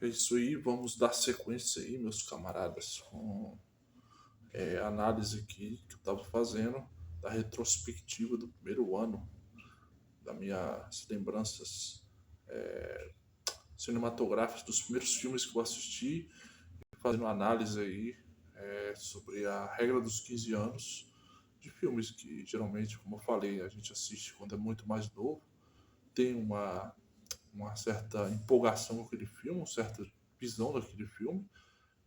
É isso aí, vamos dar sequência aí, meus camaradas, com a análise aqui que eu estava fazendo da retrospectiva do primeiro ano, das minhas lembranças cinematográficas dos primeiros filmes que eu assisti, fazendo uma análise aí sobre a regra dos 15 anos de filmes que geralmente, como eu falei, a gente assiste quando é muito mais novo, tem uma certa empolgação com aquele filme, uma certa visão daquele filme.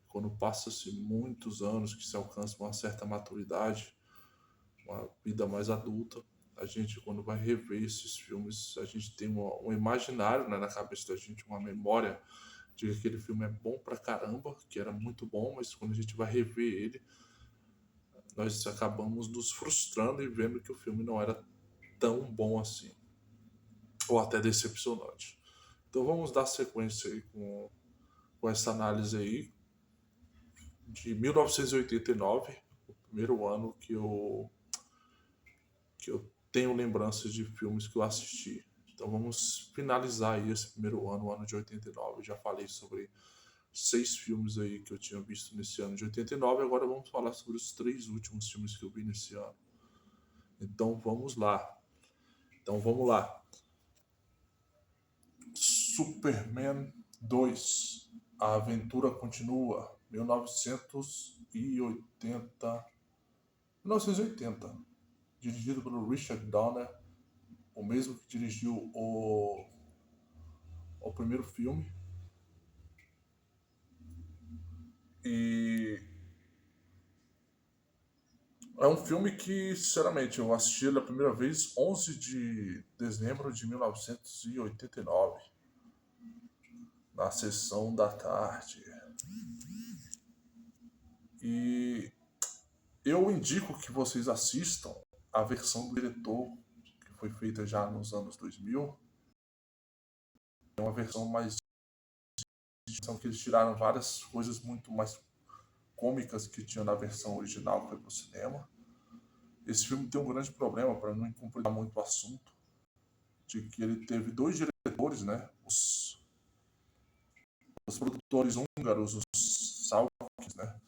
Quando passa-se muitos anos que se alcança uma certa maturidade, uma vida mais adulta, a gente, quando vai rever esses filmes, a gente tem um imaginário, né, na cabeça da gente, uma memória de que aquele filme é bom pra caramba, que era muito bom, mas quando a gente vai rever ele, nós acabamos nos frustrando e vendo que o filme não era tão bom assim, ou até decepcionante. Então vamos dar sequência aí com essa análise aí de 1989, o primeiro ano que eu tenho lembranças de filmes que eu assisti. Então vamos finalizar aí esse primeiro ano, o ano de 89. Eu já falei sobre 6 filmes aí que eu tinha visto nesse ano de 89. Agora vamos falar sobre os 3 últimos filmes que eu vi nesse ano. Então vamos lá. Então vamos lá. Superman 2. A aventura continua. 1980. 1980. Dirigido pelo Richard Donner, o mesmo que dirigiu o primeiro filme. E é um filme que, sinceramente, eu assisti ele a primeira vez 11 de dezembro de 1989, na sessão da tarde. E eu indico que vocês assistam a versão do diretor, que foi feita já nos anos 2000. É uma versão mais. Que eles tiraram várias coisas muito mais cômicas que tinha na versão original que foi pro cinema. Esse filme tem um grande problema, para não complicar muito o assunto, de que ele teve dois diretores, né? Os produtores húngaros, os Salkis, né?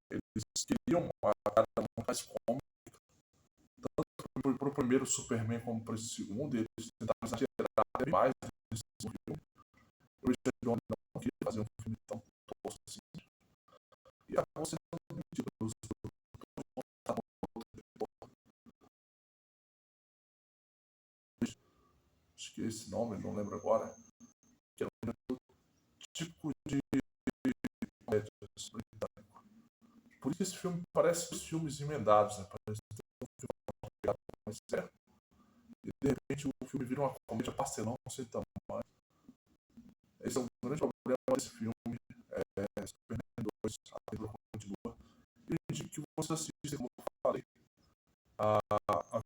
Eles queriam uma cara muito mais cômica, tanto para o primeiro Superman como para o segundo, e eles tentaram exagerar até mais nesse filme. O Richard Donner não queria fazer um filme tão tosco assim, e acabou sendo demitido pelos acho que é esse nome, não lembro agora, que é um típico de comédia britânico. Por isso que esse filme parece os filmes emendados, né? Parece um filme mais certo, e de repente o filme vira uma comédia pastelão sem tamanho. Esse é um grande problema desse filme, Superman 2, a película continua. E eu indico que você assista, como eu falei, a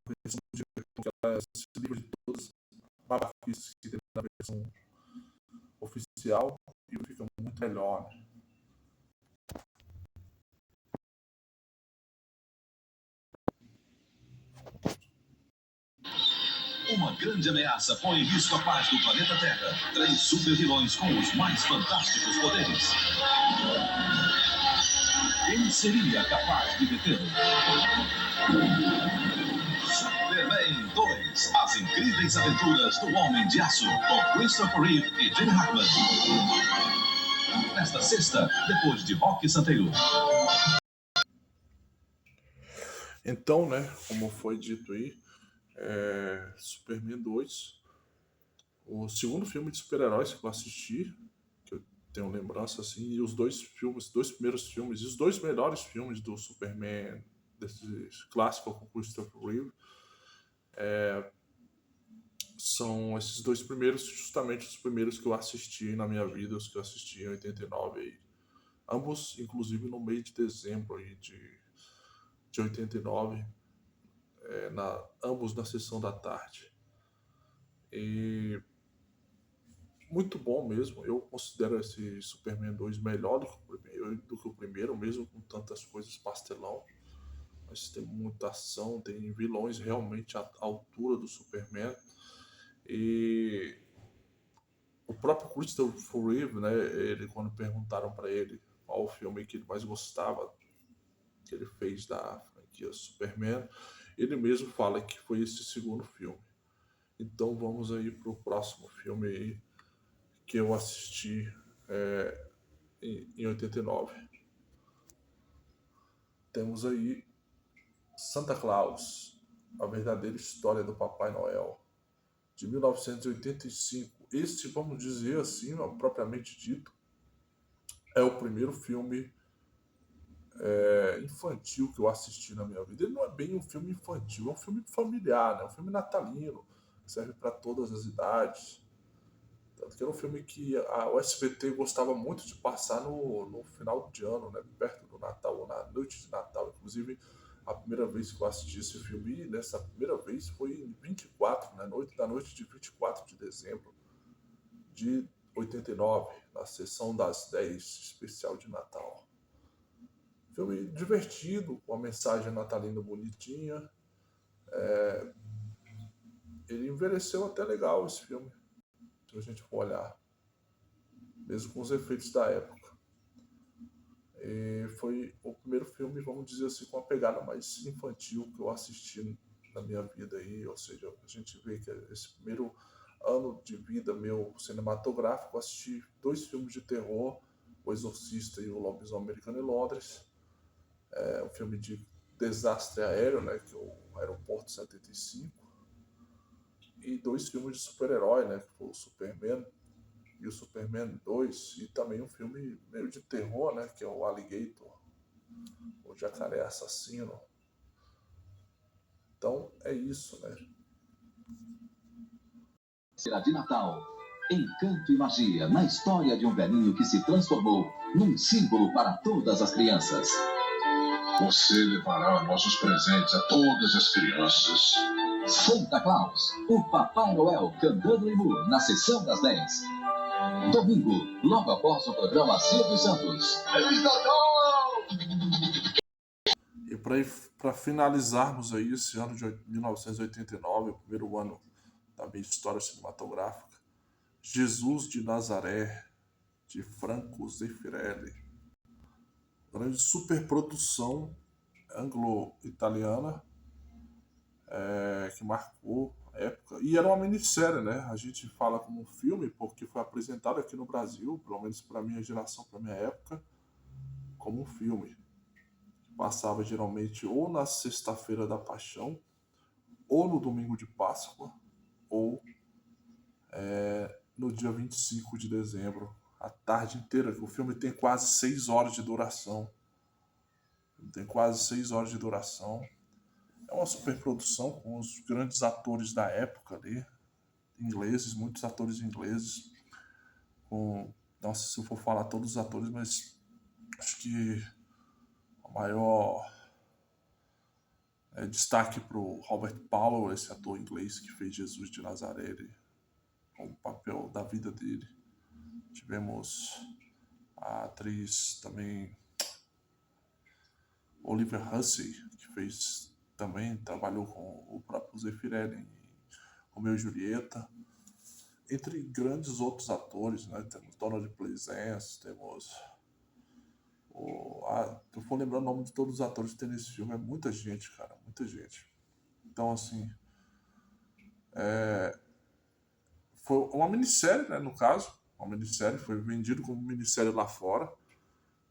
versão do diretor, que ela se livra de todas as babaquices que tem na versão oficial e fica muito melhor. Né? Uma grande ameaça põe em risco a paz do planeta Terra. 3 super-vilões com os mais fantásticos poderes. Quem seria capaz de detê-lo? Superman 2. As incríveis aventuras do Homem de Aço, com Christopher Reeve e Gene Hackman. Nesta sexta, depois de Rock Santeiro. Então, né, como foi dito aí, Superman 2, o segundo filme de super-heróis que eu assisti, que eu tenho lembrança assim, e os dois primeiros filmes, e os dois melhores filmes do Superman, desse clássico com Christopher Reeve, são esses dois primeiros, justamente os primeiros que eu assisti na minha vida, os que eu assisti em 89 aí. Ambos, inclusive, no mês de dezembro aí de 89, ambos na sessão da tarde. E muito bom mesmo. Eu considero esse Superman 2 melhor do que o primeiro, mesmo com tantas coisas pastelão. Mas tem muita ação, tem vilões realmente à altura do Superman. E próprio Christopher Reeve, né, ele, quando perguntaram para ele qual o filme que ele mais gostava que ele fez da franquia Superman, ele mesmo fala que foi esse segundo filme. Então vamos aí pro próximo filme aí que eu assisti em 89. Temos aí Santa Claus, a verdadeira história do Papai Noel, de 1985. Este, vamos dizer assim, propriamente dito, é o primeiro filme infantil que eu assisti na minha vida. Ele não é bem um filme infantil, é um filme familiar, né? Um filme natalino, que serve para todas as idades. Tanto que era um filme que o SBT gostava muito de passar no final de ano, né? Perto do Natal, ou na noite de Natal. Inclusive, a primeira vez que eu assisti esse filme, nessa primeira vez, foi em 24, né? Da noite de 24 de dezembro de 89, na sessão das 10, especial de Natal. Filme divertido, com uma mensagem natalina bonitinha. Ele envelheceu até legal, esse filme, se a gente for olhar, mesmo com os efeitos da época. E foi o primeiro filme, vamos dizer assim, com uma pegada mais infantil que eu assisti na minha vida aí, ou seja, a gente vê que esse primeiro ano de vida meu cinematográfico, eu assisti 2 filmes de terror, O Exorcista e O Lobisomem Americano em Londres, um filme de desastre aéreo, né, que é o Aeroporto 75, e 2 filmes de super-herói, né, que foi o Superman e o Superman 2, e também um filme meio de terror, né, que é o Alligator, o Jacaré Assassino. Então é isso, né? Será de Natal. Encanto e magia na história de um velhinho que se transformou num símbolo para todas as crianças. Você levará nossos presentes a todas as crianças. Santa Claus, o Papai Noel cantando em Moore na sessão das 10. Domingo, logo após o programa Silvio Santos. Feliz Natal! E para finalizarmos aí esse ano de 1989, o primeiro ano da minha história cinematográfica, Jesus de Nazaré, de Franco Zeffirelli. Grande superprodução anglo-italiana que marcou a época. E era uma minissérie, né? A gente fala como um filme porque foi apresentado aqui no Brasil, pelo menos para a minha geração, para a minha época, como um filme. Passava geralmente ou na sexta-feira da Paixão, ou no domingo de Páscoa, ou no dia 25 de dezembro, a tarde inteira. O filme tem quase 6 horas de duração. Tem quase 6 horas de duração. É uma superprodução com os grandes atores da época ali, ingleses, muitos atores ingleses. Nossa, se eu for falar todos os atores, mas acho que o maior destaque para o Robert Powell, esse ator inglês que fez Jesus de Nazaré, ele, com o papel da vida dele. Tivemos a atriz também Oliver Hussey, que fez também, trabalhou com o próprio Zeffirelli em Romeu e Julieta, entre grandes outros atores, né? Temos Donald Pleasence, temos se eu for lembrar o nome de todos os atores que tem nesse filme, é muita gente, cara, muita gente. Então, assim, foi uma minissérie, né, no caso, uma minissérie, foi vendido como minissérie lá fora,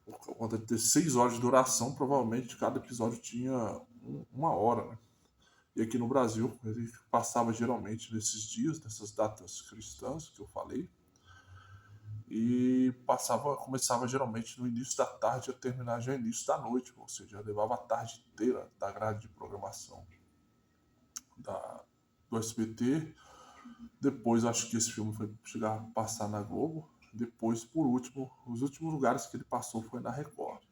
por conta de ter 6 horas de duração, provavelmente cada episódio tinha 1 hora, né? E aqui no Brasil, ele passava geralmente nesses dias, nessas datas cristãs que eu falei, e começava geralmente no início da tarde a terminar já no início da noite, ou seja, levava a tarde inteira da grade de programação do SBT. Depois acho que esse filme foi chegar a passar na Globo. Depois, por último, os últimos lugares que ele passou foi na Record.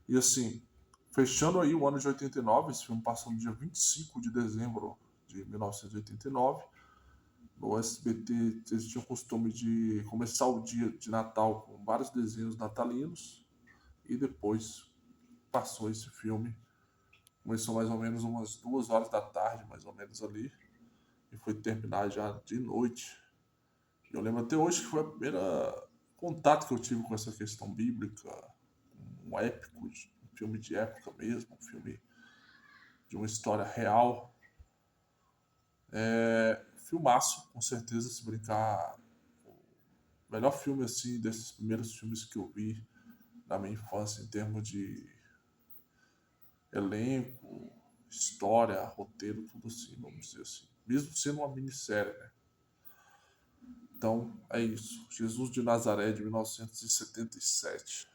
E assim, fechando aí o ano de 89, esse filme passou no dia 25 de dezembro de 1989. No SBT eles tinham o costume de começar o dia de Natal com vários desenhos natalinos e depois passou esse filme. Começou mais ou menos umas 2 horas da tarde, mais ou menos ali. e foi terminar já de noite. Eu lembro até hoje que foi o primeiro contato que eu tive com essa questão bíblica, um épico, um filme de época mesmo, um filme de uma história real. Filmaço, com certeza, se brincar, o melhor filme assim desses primeiros filmes que eu vi na minha infância em termos de elenco, história, roteiro, tudo assim, vamos dizer assim. Mesmo sendo uma minissérie, né? Então, é isso. Jesus de Nazaré, de 1977.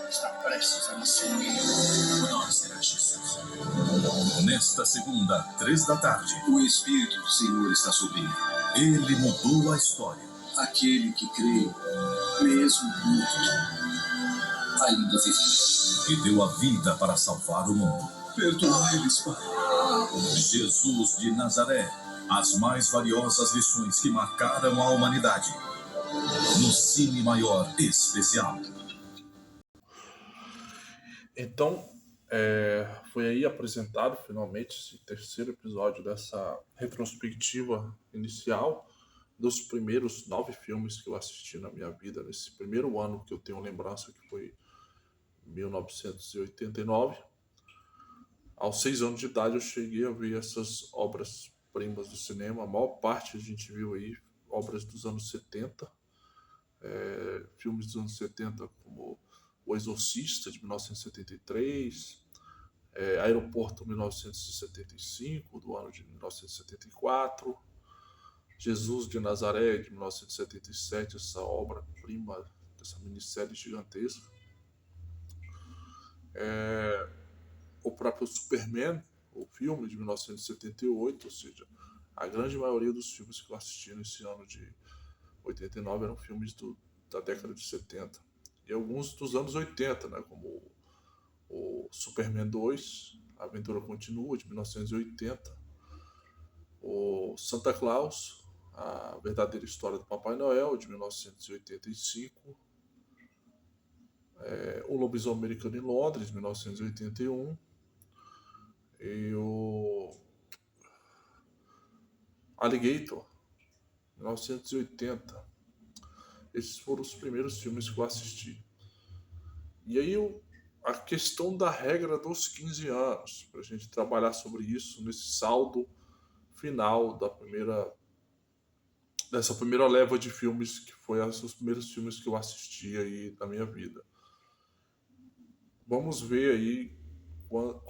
Está prestes a nascer. O nome será Jesus. Nesta segunda, 3 da tarde, O Espírito do Senhor está sobre mim. ele mudou a história. Aquele que crê, mesmo morto, ainda vive. E deu a vida para salvar o mundo. Perdoai-lhes, Pai. Jesus de Nazaré, as mais valiosas lições que marcaram a humanidade. No Cine Maior Especial. Então, foi aí apresentado finalmente esse terceiro episódio dessa retrospectiva inicial dos primeiros 9 filmes que eu assisti na minha vida, nesse primeiro ano que eu tenho lembrança, que foi 1989. Aos 6 anos de idade eu cheguei a ver essas obras-primas do cinema. A maior parte a gente viu aí obras dos anos 70, filmes dos anos 70 como O Exorcista, de 1973, Aeroporto 1975, do ano de 1974, Jesus de Nazaré, de 1977, essa obra-prima dessa minissérie gigantesca. O próprio Superman, o filme de 1978, ou seja, a grande maioria dos filmes que eu assisti nesse ano de 89 eram filmes da década de 70. E alguns dos anos 80, né, como o Superman 2, A Aventura Continua, de 1980, o Santa Claus, A Verdadeira História do Papai Noel, de 1985, O Lobisomem Americano em Londres, de 1981, e o Alligator, 1980. Esses foram os primeiros filmes que eu assisti. E aí a questão da regra dos 15 anos, para a gente trabalhar sobre isso nesse saldo final dessa primeira leva de filmes, que foi os primeiros filmes que eu assisti aí na minha vida. Vamos ver aí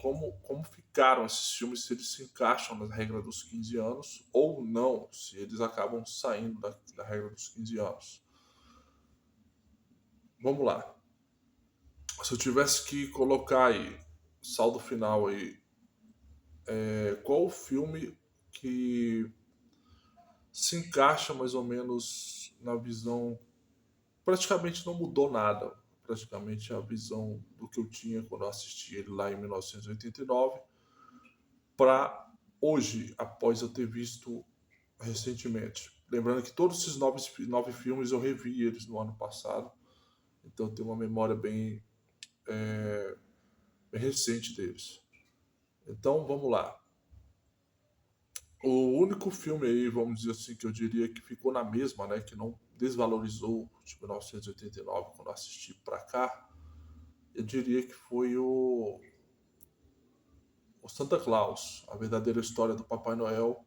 como ficaram esses filmes, se eles se encaixam na regra dos 15 anos ou não, se eles acabam saindo da regra dos 15 anos. Vamos lá. Se eu tivesse que colocar aí, saldo final aí, qual o filme que se encaixa mais ou menos na visão, praticamente não mudou nada, praticamente a visão do que eu tinha quando eu assisti ele lá em 1989 para hoje, após eu ter visto recentemente. Lembrando que todos esses 9 filmes eu revi eles no ano passado, então eu tenho uma memória bem recente deles. Então vamos lá. O único filme aí, vamos dizer assim, que eu diria que ficou na mesma, né, que não desvalorizou de 1989 quando eu assisti pra cá, eu diria que foi o Santa Claus, A Verdadeira História do Papai Noel,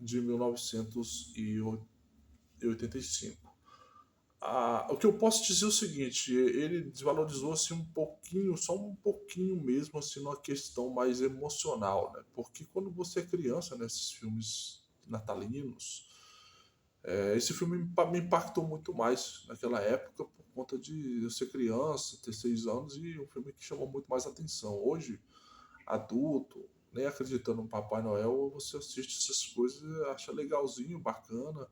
de 1985. O que eu posso dizer é o seguinte, ele desvalorizou assim um pouquinho, só um pouquinho mesmo, assim, numa questão mais emocional, né? Porque quando você é criança, nesses filmes natalinos, esse filme me impactou muito mais naquela época por conta de eu ser criança, ter 6 anos, e um filme que chamou muito mais atenção. Hoje, adulto, nem acreditando no Papai Noel, você assiste essas coisas e acha legalzinho, bacana,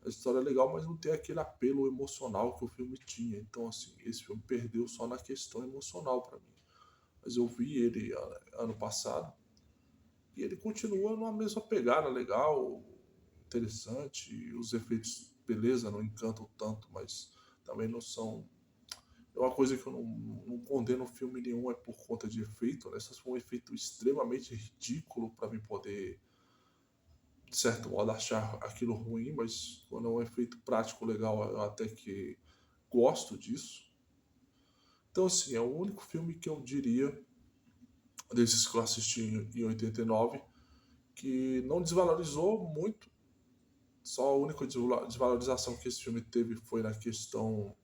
a história é legal, mas não tem aquele apelo emocional que o filme tinha. Então, assim, esse filme perdeu só na questão emocional para mim. Mas eu vi ele ano passado e ele continua numa mesma pegada legal, interessante. Os efeitos, beleza, não encantam tanto, mas também não são. É uma coisa que eu não condeno filme nenhum é por conta de efeito, né? Essas foi um efeito extremamente ridículo para mim poder de certo modo, achar aquilo ruim, mas quando é um efeito prático legal, eu até que gosto disso. Então, assim, é o único filme que eu diria, desses que eu assisti em 89, que não desvalorizou muito. Só a única desvalorização que esse filme teve foi na questão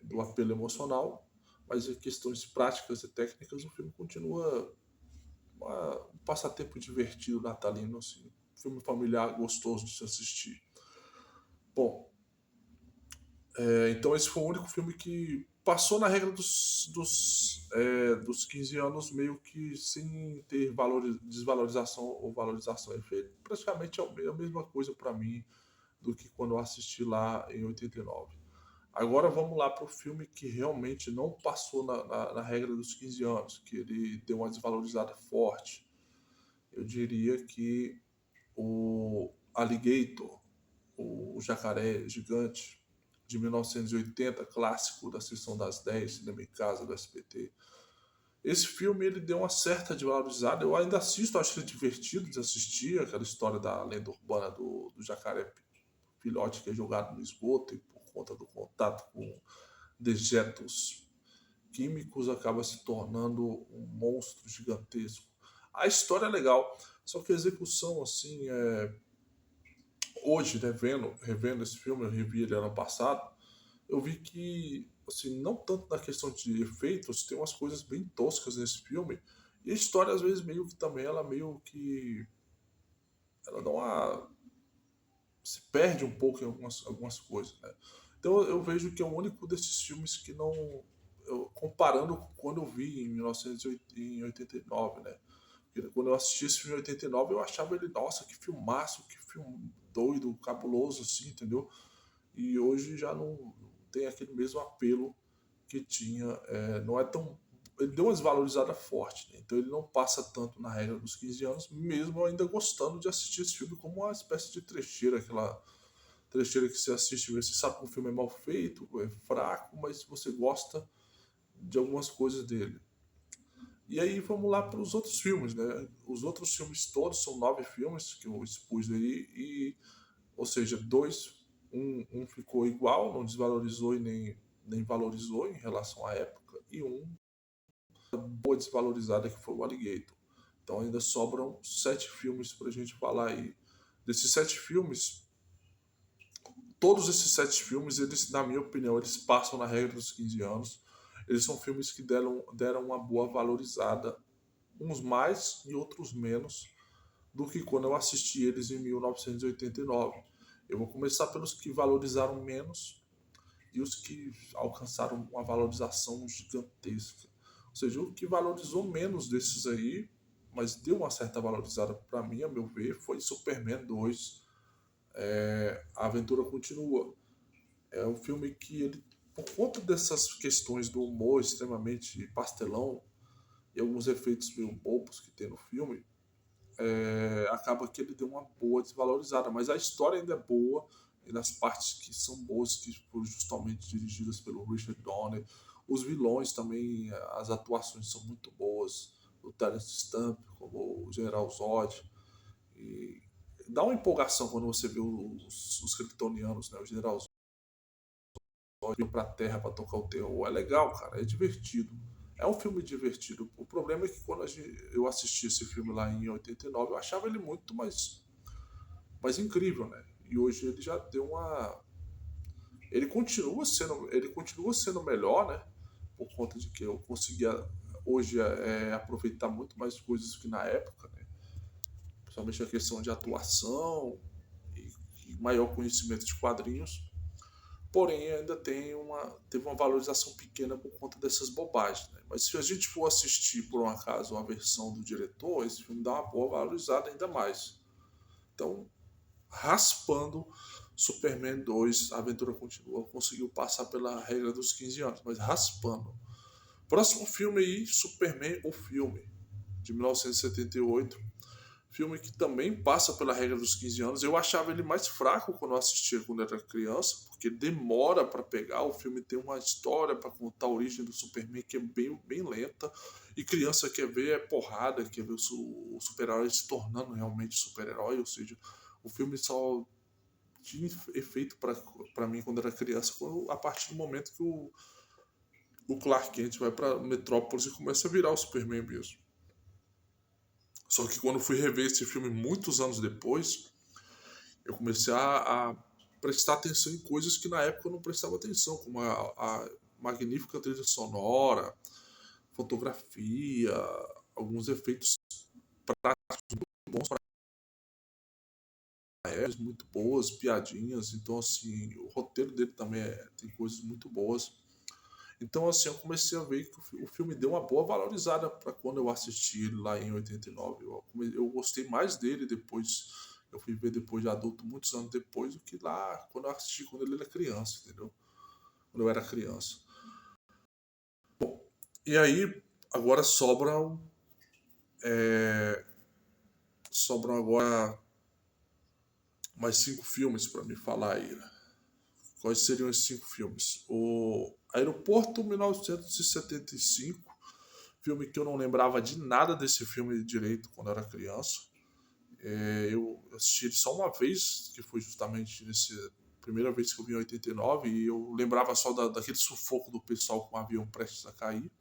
do apelo emocional, mas em questões práticas e técnicas, o filme continua um passatempo divertido natalino, assim, um filme familiar gostoso de se assistir. Bom, então esse foi o único filme que passou na regra dos 15 anos meio que sem ter desvalorização ou valorização. Ele fez praticamente a mesma coisa para mim do que quando eu assisti lá em 89. Agora vamos lá para o filme que realmente não passou na regra dos 15 anos, que ele deu uma desvalorizada forte. Eu diria que o Alligator, o Jacaré Gigante, de 1980, clássico da Sessão das 10, Cinema em Casa, do SBT. Esse filme ele deu uma certa desvalorizada. Eu ainda assisto, acho ele divertido de assistir, aquela história da lenda urbana do jacaré filhote que é jogado no esgoto e por conta do contato com dejetos químicos acaba se tornando um monstro gigantesco. A história é legal, só que a execução, assim, hoje, né, revendo esse filme, eu revi ele ano passado, eu vi que, assim, não tanto na questão de efeitos, tem umas coisas bem toscas nesse filme, e a história, às vezes, meio que também, ela dá uma... se perde um pouco em algumas coisas, né? Então eu vejo que é o único desses filmes que não... comparando com quando eu vi em 1989, né? Porque quando eu assisti esse filme em 89, eu achava ele, nossa, que filmaço, que filme doido, cabuloso, assim, entendeu? E hoje já não tem aquele mesmo apelo que tinha, não é tão... Ele deu uma desvalorizada forte, né? Então ele não passa tanto na regra dos 15 anos, mesmo eu ainda gostando de assistir esse filme como uma espécie de trecheira, aquela trecheira que você assiste, você sabe que o filme é mal feito, é fraco, mas você gosta de algumas coisas dele. E aí vamos lá para os outros filmes, né? Os outros filmes todos são 9 filmes que eu expus aí, ou seja, um ficou igual, não desvalorizou e nem valorizou em relação à época, e boa desvalorizada que foi o Alligator. Então ainda sobram 7 filmes para a gente falar aí. Desses 7 filmes, todos esses 7 filmes, eles, na minha opinião, eles passam na regra dos 15 anos. Eles são filmes que deram uma boa valorizada, uns mais e outros menos, do que quando eu assisti eles em 1989. Eu vou começar pelos que valorizaram menos e os que alcançaram uma valorização gigantesca. Ou seja, o que valorizou menos desses aí, mas deu uma certa valorizada para mim, a meu ver, foi Superman 2, A Aventura Continua. É um filme que ele, por conta dessas questões do humor extremamente pastelão e alguns efeitos meio bobos que tem no filme, acaba que ele deu uma boa desvalorizada, mas a história ainda é boa, e nas partes que são boas, que foram justamente dirigidas pelo Richard Donner. Os vilões também, as atuações são muito boas, o Terence Stamp como o General Zod, e dá uma empolgação quando você vê os kryptonianos, né, o General Zod vir pra Terra para tocar o terror. É legal, cara, é divertido. É um filme divertido. O problema é que quando eu assisti esse filme lá em 89, eu achava ele muito mais incrível, né? E hoje ele já deu uma... Ele continua sendo melhor, né? Por conta de que eu conseguia hoje aproveitar muito mais coisas que na época, né? Principalmente a questão de atuação e maior conhecimento de quadrinhos. Porém, ainda teve uma valorização pequena por conta dessas bobagens, né? Mas se a gente for assistir, por um acaso, a versão do diretor, esse filme dá uma boa valorizada ainda mais. Então, raspando, Superman 2, A Aventura Continua, conseguiu passar pela regra dos 15 anos, mas raspando. Próximo filme aí, Superman, o filme, de 1978. Filme que também passa pela regra dos 15 anos. Eu achava ele mais fraco quando eu assistia quando era criança, porque demora para pegar. O filme tem uma história para contar a origem do Superman que é bem lenta. E criança quer ver é porrada, quer ver o super-herói se tornando realmente super-herói. Ou seja, o filme só tinha efeito para mim quando era criança, a partir do momento que o Clark Kent vai para Metrópolis e começa a virar o Superman mesmo. Só que quando fui rever esse filme muitos anos depois, eu comecei a prestar atenção em coisas que na época eu não prestava atenção, como a magnífica trilha sonora, fotografia, alguns efeitos práticos muito bons para época, muito boas, piadinhas. Então, assim, o roteiro dele também tem coisas muito boas. Então, assim, eu comecei a ver que o filme deu uma boa valorizada para quando eu assisti ele lá em 89. Eu gostei mais dele depois, eu fui ver depois de adulto, muitos anos depois, do que lá quando eu assisti quando ele era criança, entendeu? Quando eu era criança. Bom, e aí, agora sobram agora mais 5 filmes para me falar aí, né? Quais seriam esses 5 filmes? O Aeroporto 1975, filme que eu não lembrava de nada desse filme direito quando eu era criança. Eu assisti ele só uma vez, que foi justamente nessa primeira vez que eu vi em 89, e eu lembrava só daquele sufoco do pessoal com o avião prestes a cair,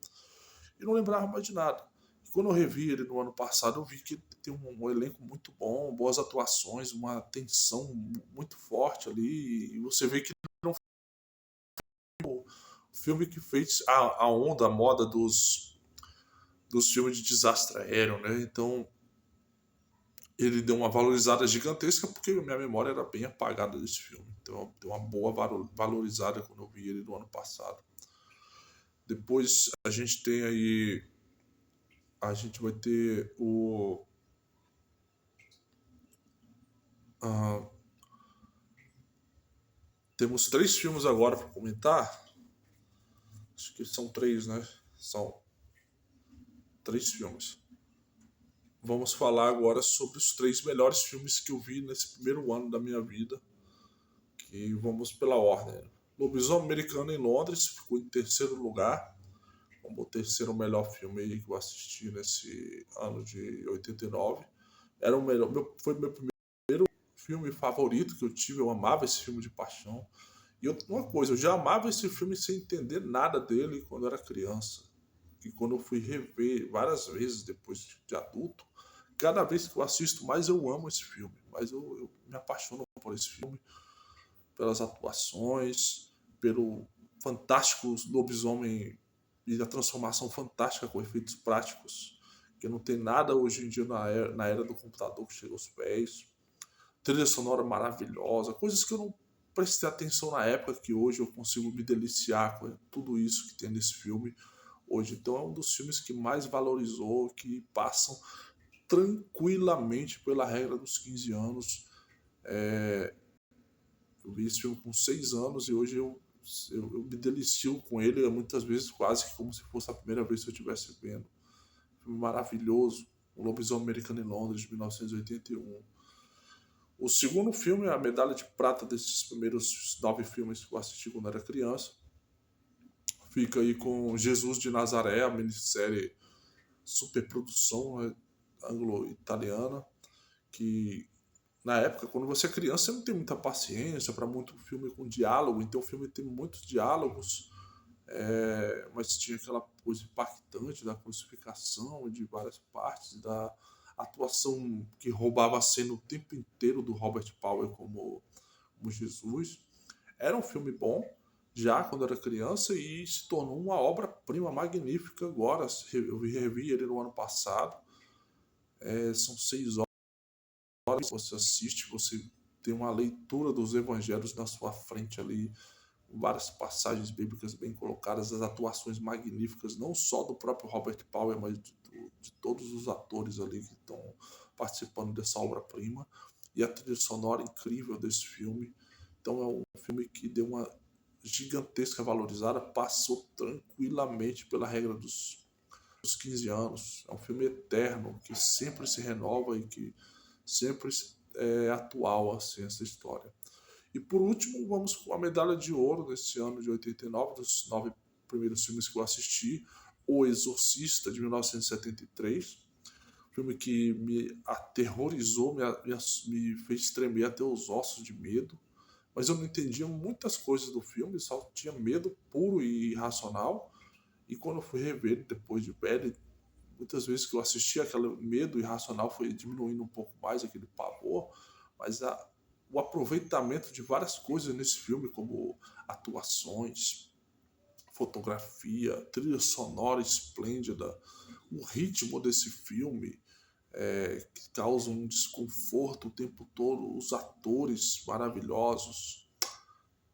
e não lembrava mais de nada. E quando eu revi ele no ano passado, eu vi que tem um elenco muito bom, boas atuações, uma tensão muito forte ali, e você vê que filme que fez a onda, a moda dos filmes de desastre aéreo, né? Então, ele deu uma valorizada gigantesca porque minha memória era bem apagada desse filme. Então, deu uma boa valorizada quando eu vi ele no ano passado. Depois, a gente tem aí... A gente vai ter o... temos 3 filmes agora para comentar. Acho que são 3, né? São 3 filmes. Vamos falar agora sobre os 3 melhores filmes que eu vi nesse primeiro ano da minha vida. E vamos pela ordem. Lobisomem Americano em Londres ficou em terceiro lugar, como o terceiro melhor filme que eu assisti nesse ano de 89. Era o melhor, foi meu primeiro filme favorito que eu tive. Eu amava esse filme de paixão. E uma coisa, eu já amava esse filme sem entender nada dele quando era criança. E quando eu fui rever várias vezes depois de adulto, cada vez que eu assisto, mais eu amo esse filme. Mais eu me apaixono por esse filme, pelas atuações, pelo fantástico lobisomem e a transformação fantástica com efeitos práticos, que não tem nada hoje em dia na era do computador que chega aos pés. Trilha sonora maravilhosa, coisas que eu não prestei atenção na época, que hoje eu consigo me deliciar com tudo isso que tem nesse filme hoje. Então é um dos filmes que mais valorizou, que passam tranquilamente pela regra dos 15 anos. Eu vi esse filme com 6 anos e hoje eu me delicio com ele, muitas vezes quase que como se fosse a primeira vez que eu estivesse vendo. Filme maravilhoso, O Lobisomem Americano em Londres, de 1981. O segundo filme é a medalha de prata desses primeiros 9 filmes que eu assisti quando era criança. Fica aí com Jesus de Nazaré, a minissérie superprodução, né, anglo-italiana, que na época, quando você é criança, você não tem muita paciência para muito filme com diálogo. Então o filme tem muitos diálogos, mas tinha aquela coisa impactante da crucificação de várias partes, da atuação que roubava a cena o tempo inteiro do Robert Powell como Jesus. Era um filme bom já quando era criança e se tornou uma obra-prima magnífica agora. Eu revi ele no ano passado. São 6 horas que você assiste, você tem uma leitura dos evangelhos na sua frente ali, várias passagens bíblicas bem colocadas, as atuações magníficas, não só do próprio Robert Powell, mas de todos os atores ali que estão participando dessa obra-prima, e a trilha sonora incrível desse filme. Então é um filme que deu uma gigantesca valorizada, passou tranquilamente pela regra dos dos 15 anos. É um filme eterno, que sempre se renova e que sempre é atual, assim, essa história. E por último, vamos com a medalha de ouro desse ano de 89, dos 9 primeiros filmes que eu assisti, O Exorcista, de 1973. Filme que me aterrorizou, me fez tremer até os ossos de medo. Mas eu não entendia muitas coisas do filme, só tinha medo puro e irracional. E quando eu fui rever depois de velho, muitas vezes que eu assisti, aquele medo irracional foi diminuindo um pouco mais, aquele pavor, mas o aproveitamento de várias coisas nesse filme, como atuações, fotografia, trilha sonora esplêndida, o ritmo desse filme, que causa um desconforto o tempo todo, os atores maravilhosos,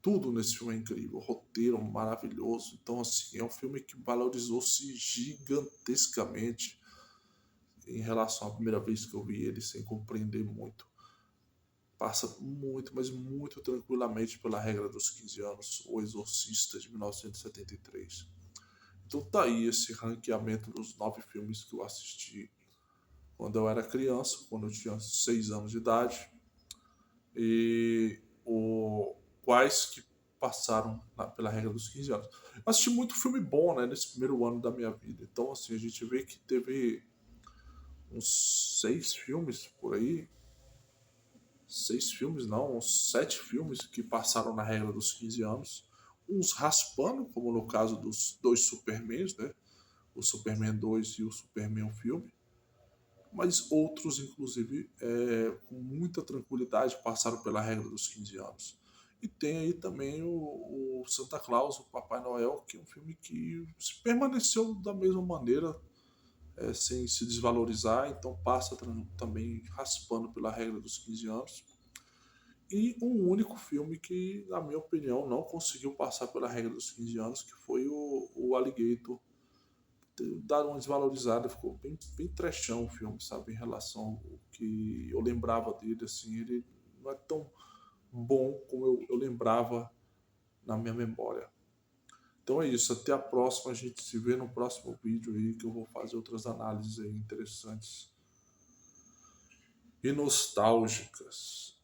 tudo nesse filme é incrível, o roteiro maravilhoso. Então, assim, é um filme que valorizou-se gigantescamente em relação à primeira vez que eu vi ele, sem compreender muito. Passa muito, mas muito tranquilamente pela regra dos 15 anos, O Exorcista, de 1973. Então tá aí esse ranqueamento dos 9 filmes que eu assisti quando eu era criança, quando eu tinha 6 anos de idade, e quais que passaram pela regra dos 15 anos. Eu assisti muito filme bom, né, nesse primeiro ano da minha vida. Então, assim, a gente vê que teve uns 6 filmes por aí. 6 filmes, não, uns 7 filmes que passaram na regra dos 15 anos. Uns raspando, como no caso dos 2 Supermans, né? O Superman 2 e o Superman filme. Mas outros, inclusive, com muita tranquilidade, passaram pela regra dos 15 anos. E tem aí também o Santa Claus, o Papai Noel, que é um filme que permaneceu da mesma maneira, sem se desvalorizar, então passa também raspando pela regra dos 15 anos. E um único filme que, na minha opinião, não conseguiu passar pela regra dos 15 anos, que foi o Alligator. Dar uma desvalorizada, ficou bem trechão o filme, sabe, em relação ao que eu lembrava dele, assim, ele não é tão bom como eu lembrava na minha memória. Então é isso, até a próxima, a gente se vê no próximo vídeo aí, que eu vou fazer outras análises aí interessantes e nostálgicas.